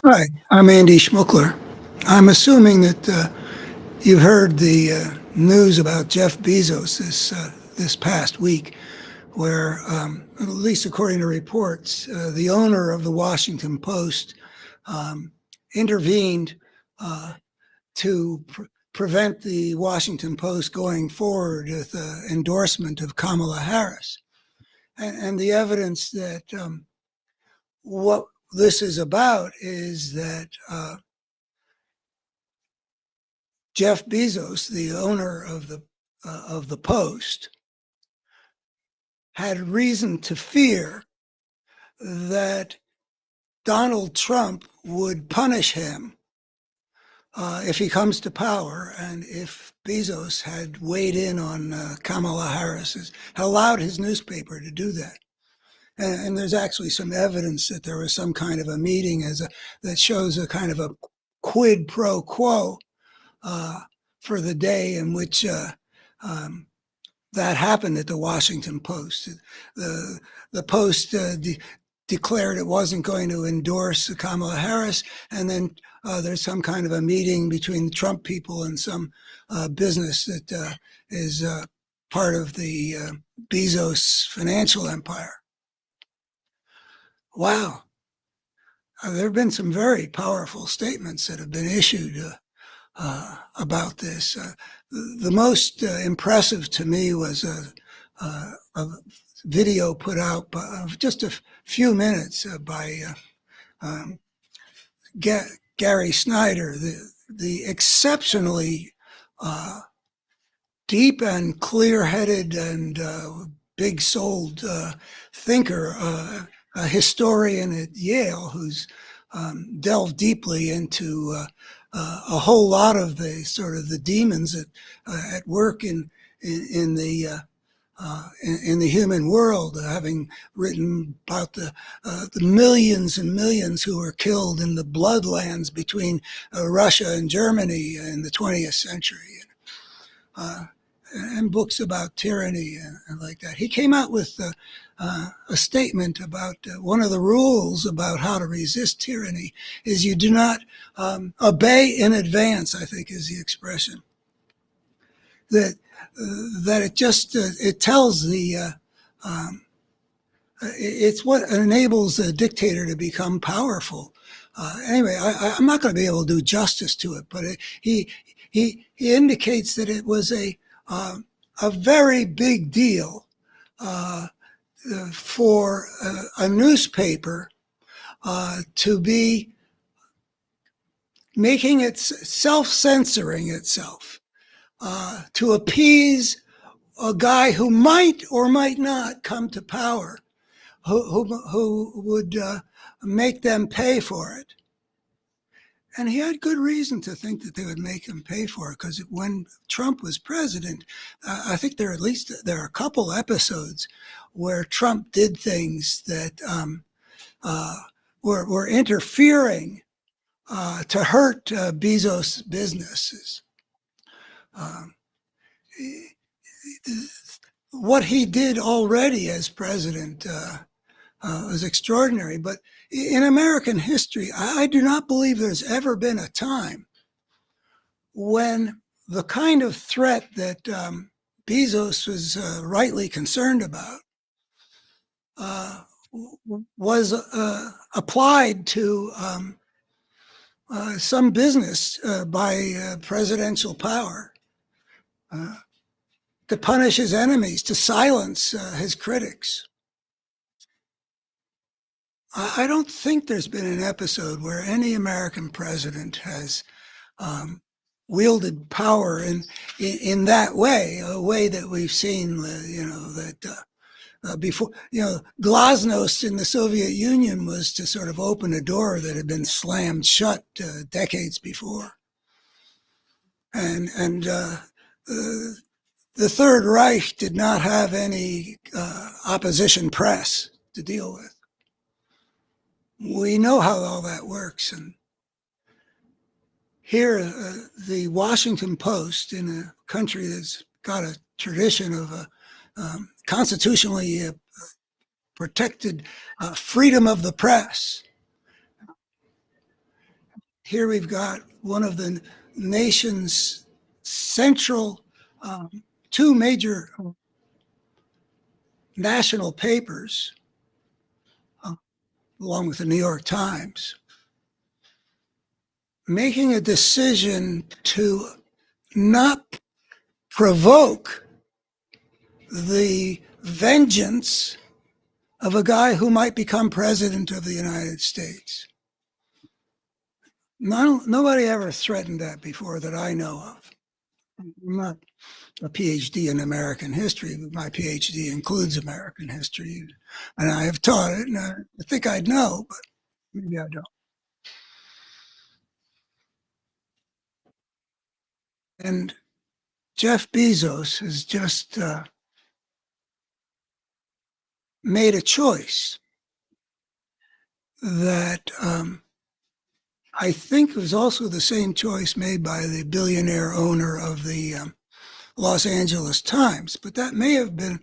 Hi, I'm Andy Schmuckler. I'm assuming that you've heard the news about Jeff Bezos this past week, where, at least according to reports, the owner of the Washington Post um, intervened uh, to prevent the Washington Post going forward with the endorsement of Kamala Harris. And the evidence that what this is about is that Jeff Bezos, the owner of the Post, had reason to fear that Donald Trump would punish him if he comes to power, and if Bezos had weighed in on Kamala Harris's, allowed his newspaper to do that. And there's actually some evidence that there was some kind of a meeting that shows a kind of a quid pro quo uh, for the day in which um, that happened at the Washington Post. The Post declared it wasn't going to endorse Kamala Harris, and then there's some kind of a meeting between the Trump people and some business that is part of the Bezos financial empire. Wow. There have been some very powerful statements that have been issued about this. The most impressive to me was a video put out of just a few minutes by um, Gary Snyder, the exceptionally uh, deep and clear-headed and big-souled thinker, a historian at Yale who's delved deeply into a whole lot of the sort of the demons at work in the in the human world, having written about the millions and millions who were killed in the bloodlands between Russia and Germany in the 20th century, uh, and books about tyranny and like that. He came out with a statement about one of the rules about how to resist tyranny is you do not obey in advance, I think is the expression. That it just it tells um, it's what enables a dictator to become powerful. Anyway, I'm not going to be able to do justice to it, but he indicates that it was a very big deal uh, for a newspaper to be making it self-censoring itself to appease a guy who might or might not come to power, who would make them pay for it. And he had good reason to think that they would make him pay for it, because when Trump was president, I think there are a couple episodes where Trump did things that uh, were interfering to hurt Bezos' businesses. Um, what he did already as president was extraordinary. But in American history, I do not believe there's ever been a time when the kind of threat that Bezos was rightly concerned about uh, was applied to some business by presidential power uh, to punish his enemies, to silence his critics. I don't think there's been an episode where any American president has um, wielded power in that way, a way that we've seen, that before, glasnost in the Soviet Union was to sort of open a door that had been slammed shut decades before, and the Third Reich did not have any opposition press to deal with. We know how all that works, and here, the Washington Post, in a country that's got a tradition of a constitutionally protected freedom of the press, here we've got one of the nation's central two major national papers, uh, along with the New York Times, making a decision to not provoke the vengeance of a guy who might become president of the United States. Nobody ever threatened that before that I know of. I'm not a PhD in American history, but my PhD includes American history, and I have taught it, and I think I'd know, but maybe I don't. And Jeff Bezos has just made a choice that I think was also the same choice made by the billionaire owner of the Los Angeles Times, but that may have been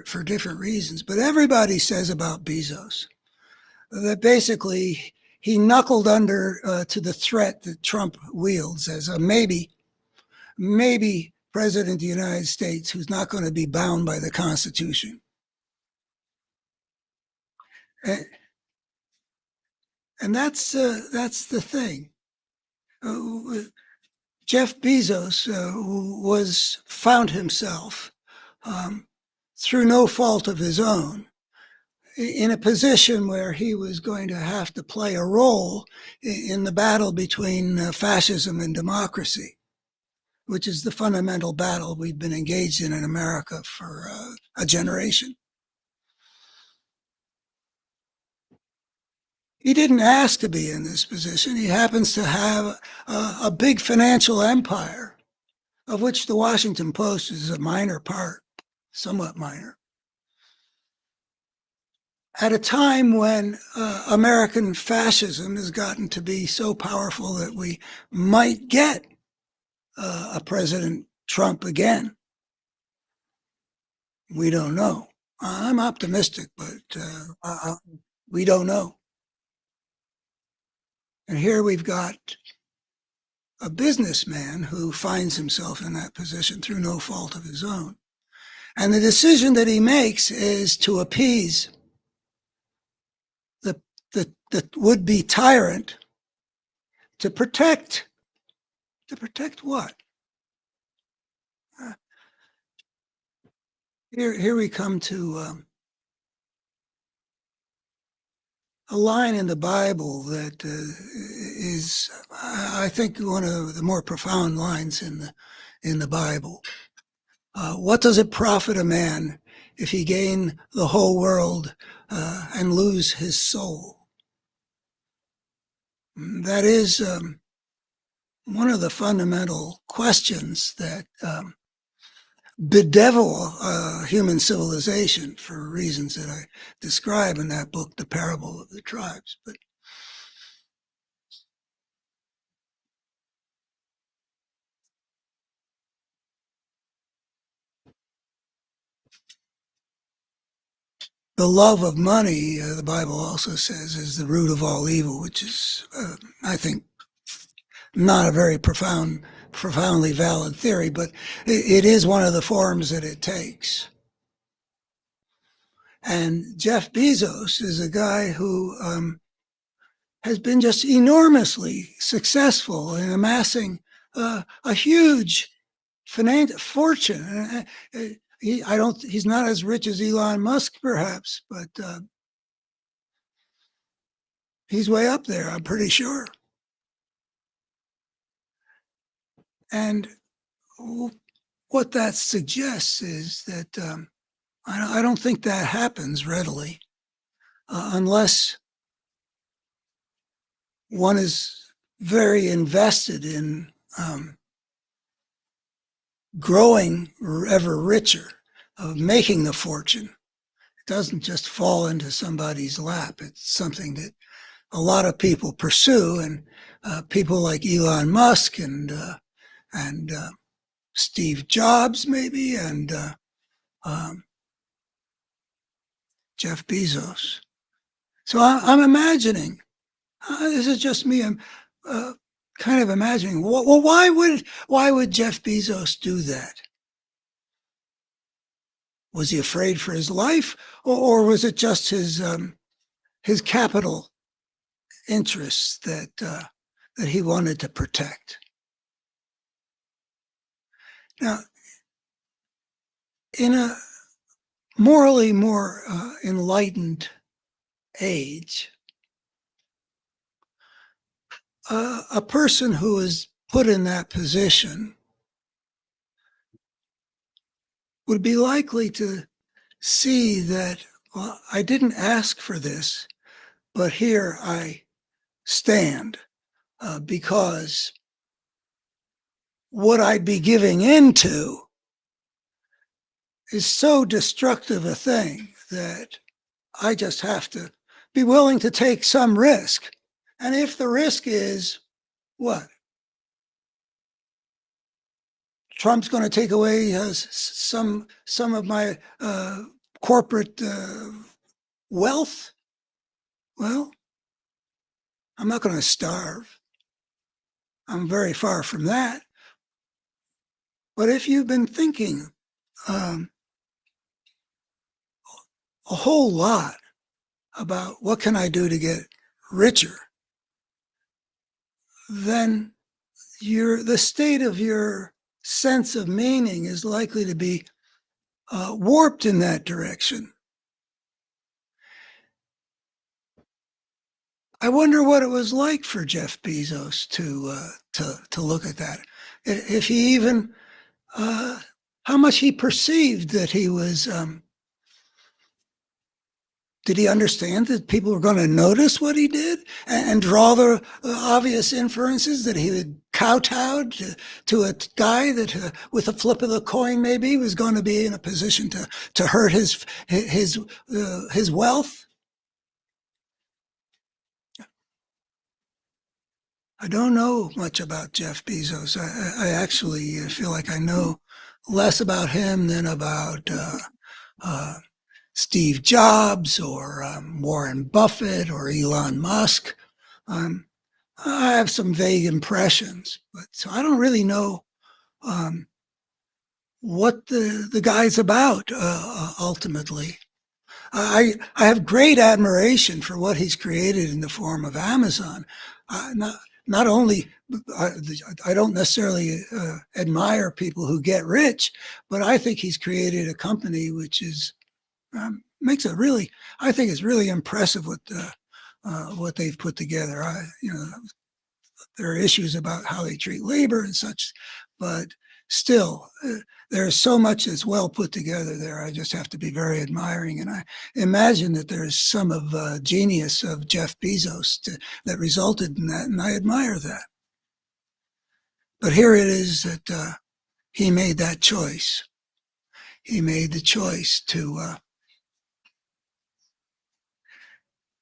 for different reasons. But everybody says about Bezos that basically he knuckled under to the threat that Trump wields as a maybe president of the United States who's not going to be bound by the Constitution. And that's the thing. Jeff Bezos was found himself through no fault of his own in a position where he was going to have to play a role in the battle between fascism and democracy, which is the fundamental battle we've been engaged in America for a generation. He didn't ask to be in this position. He happens to have a big financial empire, of which the Washington Post is a minor part, somewhat minor. At a time when American fascism has gotten to be so powerful that we might get a President Trump again. We don't know. I'm optimistic, but we don't know. And here we've got a businessman who finds himself in that position through no fault of his own. And the decision that he makes is to appease the would-be tyrant to protect what? Here we come to a line in the Bible that is, I think, one of the more profound lines in the Bible. What does it profit a man if he gain the whole world and lose his soul? That is one of the fundamental questions that bedevil human civilization for reasons that I describe in that book, The Parable of the Tribes. But the love of money, the Bible also says, is the root of all evil, which is, I think, not a very profoundly valid theory, but it is one of the forms that it takes. And Jeff Bezos is a guy who has been just enormously successful in amassing a huge fortune. He's not as rich as Elon Musk, perhaps, but he's way up there, I'm pretty sure. And what that suggests is that I don't think that happens readily unless one is very invested in growing ever richer, of making the fortune. It doesn't just fall into somebody's lap. It's something that a lot of people pursue, and people like Elon Musk and Steve Jobs, maybe, and Jeff Bezos. So I'm imagining, this is just me, uh, kind of imagining, well, why would Jeff Bezos do that? Was he afraid for his life, or was it just his capital interests that he wanted to protect? Now, in a morally more enlightened age, a person who is put in that position would be likely to see that, well, I didn't ask for this, but here I stand because what I'd be giving into is so destructive a thing that I just have to be willing to take some risk. And if the risk is what? Trump's going to take away some of my corporate wealth. Well, I'm not going to starve. I'm very far from that. But if you've been thinking um, a whole lot about what can I do to get richer, then the state of your sense of meaning is likely to be warped in that direction. I wonder what it was like for Jeff Bezos to look at that. If he even how much he perceived that he was. Did he understand that people were going to notice what he did and draw the obvious inferences that he had kowtowed to a guy that, with a flip of the coin, maybe was going to be in a position to hurt his wealth? I don't know much about Jeff Bezos. I actually feel like I know less about him than about uh, Steve Jobs or Warren Buffett or Elon Musk. Um, I have some vague impressions, but so I don't really know what the guy's about ultimately. I have great admiration for what he's created in the form of Amazon. Not only I don't necessarily admire people who get rich, but I think he's created a company which is makes it really. I think it's really impressive what they've put together. There are issues about how they treat labor and such, but still, there's so much that's well put together there. I just have to be very admiring, and I imagine that there's some of genius of Jeff Bezos that resulted in that, and I admire that. But here it is that he made that choice. He made the choice to,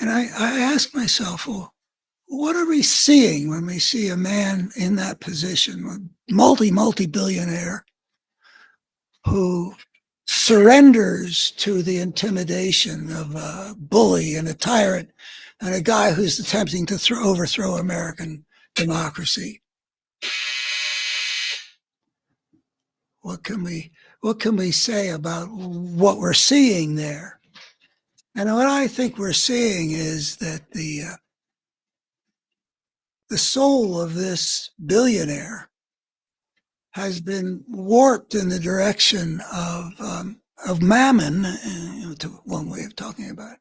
and I ask myself, well, what are we seeing when we see a man in that position, multi-billionaire, who surrenders to the intimidation of a bully and a tyrant and a guy who's attempting to overthrow American democracy? What can we say about what we're seeing there? And what I think we're seeing is that the soul of this billionaire has been warped in the direction of mammon, to one way of talking about it.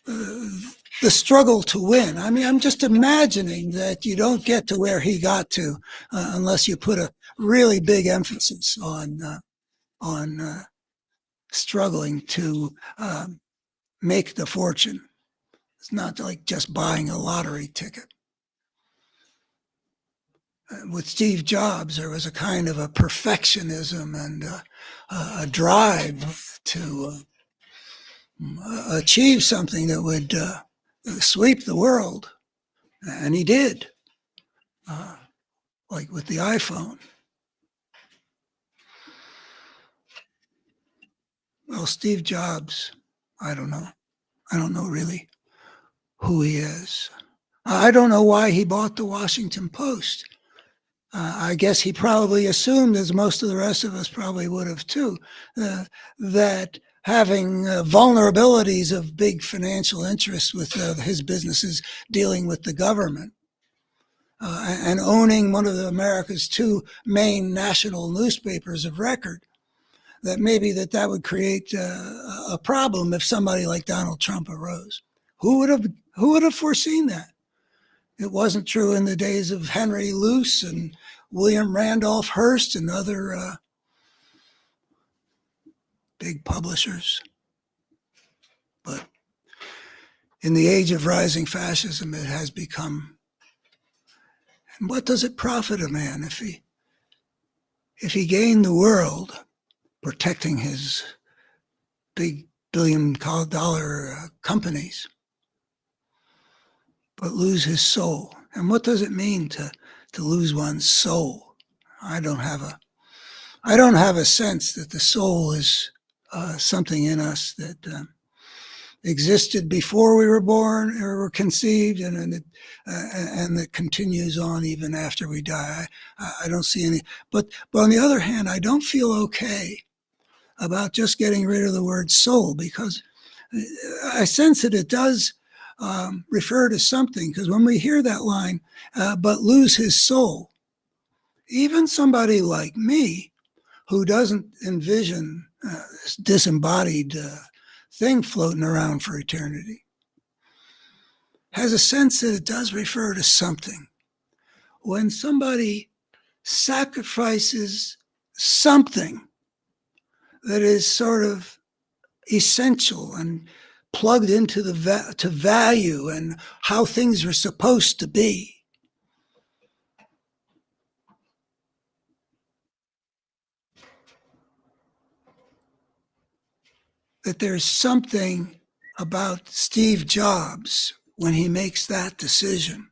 The struggle to win. I mean, I'm just imagining that you don't get to where he got to unless you put a really big emphasis on struggling to make the fortune. It's not like just buying a lottery ticket. With Steve Jobs, there was a kind of a perfectionism and a drive to achieve something that would sweep the world, and he did, like with the iPhone. Well, Steve Jobs, I don't know. I don't know really who he is. I don't know why he bought the Washington Post. I guess he probably assumed, as most of the rest of us probably would have too, that having vulnerabilities of big financial interests with his businesses dealing with the government and owning one of America's two main national newspapers of record, that maybe that would create a problem if somebody like Donald Trump arose. Who would have foreseen that? It wasn't true in the days of Henry Luce and William Randolph Hearst and other big publishers. But in the age of rising fascism, it has become. And what does it profit a man if he gained the world protecting his big billion-dollar companies, but lose his soul? And what does it mean to lose one's soul? I don't have a sense that the soul is something in us that existed before we were born or were conceived, and that continues on even after we die. I don't see any. But on the other hand, I don't feel okay about just getting rid of the word soul, because I sense that it does refer to something. Because when we hear that line, but lose his soul, even somebody like me, who doesn't envision this disembodied thing floating around for eternity, has a sense that it does refer to something. When somebody sacrifices something that is sort of essential and plugged into to value and how things are supposed to be, that there's something about Steve Jobs when he makes that decision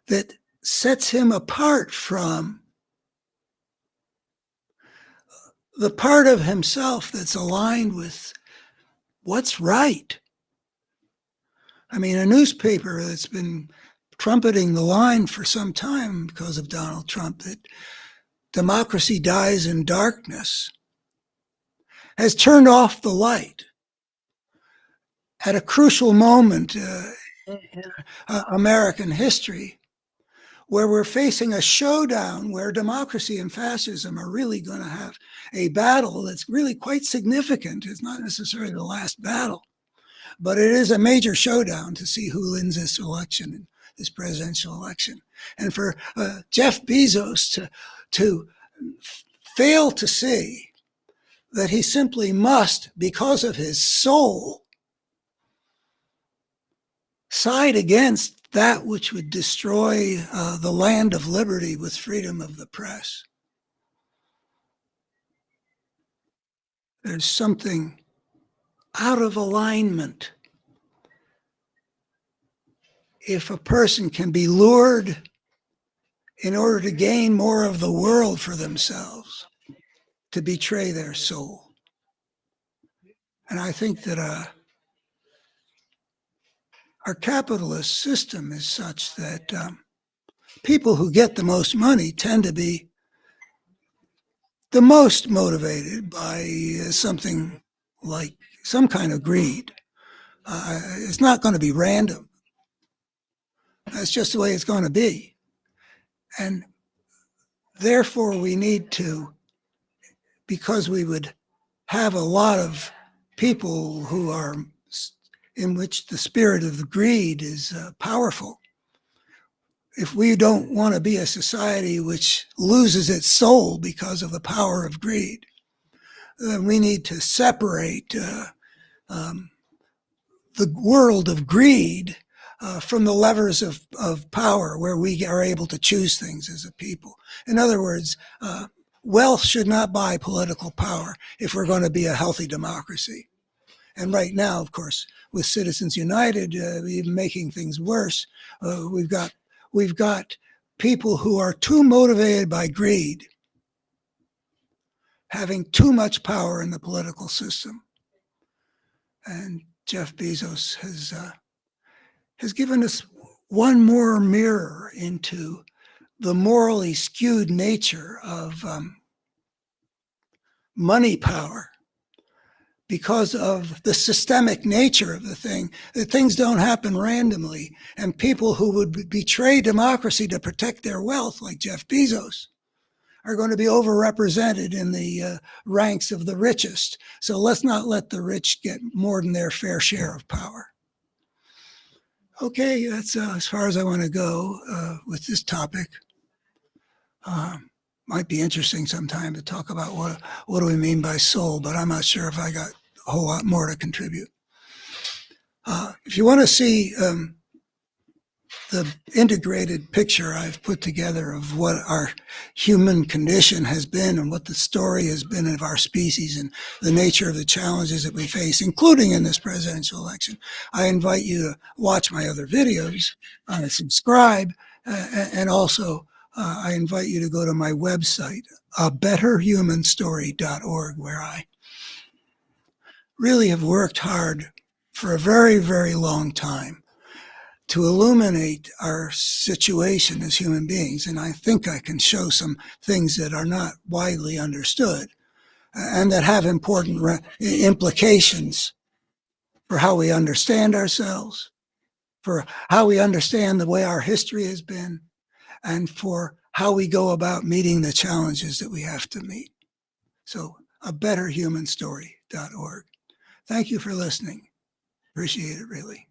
that sets him apart from the part of himself that's aligned with what's right. I mean, a newspaper that's been trumpeting the line for some time because of Donald Trump that democracy dies in darkness has turned off the light at a crucial moment in American history, where we're facing a showdown where democracy and fascism are really going to have a battle that's really quite significant. It's not necessarily the last battle, but it is a major showdown to see who wins this election, this presidential election. And for Jeff Bezos to fail to see that he simply must, because of his soul, side against that which would destroy the land of liberty with freedom of the press. There's something out of alignment. If a person can be lured in order to gain more of the world for themselves, to betray their soul. And I think that our capitalist system is such that people who get the most money tend to be the most motivated by something like some kind of greed. It's not going to be random. That's just the way it's going to be. And therefore, we need to, because we would have a lot of people who are in which the spirit of greed is powerful. If we don't want to be a society which loses its soul because of the power of greed, then we need to separate the world of greed from the levers of power where we are able to choose things as a people. In other words, wealth should not buy political power if we're going to be a healthy democracy. And right now, of course, with Citizens United even making things worse, we've got people who are too motivated by greed, having too much power in the political system. And Jeff Bezos has given us one more mirror into the morally skewed nature of money power because of the systemic nature of the thing, that things don't happen randomly. And people who would betray democracy to protect their wealth, like Jeff Bezos, are going to be overrepresented in the ranks of the richest. So let's not let the rich get more than their fair share of power. Okay, that's as far as I want to go with this topic. Might be interesting sometime to talk about what do we mean by soul, but I'm not sure if I got a whole lot more to contribute. If you want to see the integrated picture I've put together of what our human condition has been and what the story has been of our species and the nature of the challenges that we face, including in this presidential election, I invite you to watch my other videos, subscribe, and also I invite you to go to my website, abetterhumanstory.org, where I really have worked hard for a very, very long time to illuminate our situation as human beings. And I think I can show some things that are not widely understood and that have important implications for how we understand ourselves, for how we understand the way our history has been, and for how we go about meeting the challenges that we have to meet. So, abetterhumanstory.org. Thank you for listening. Appreciate it, really.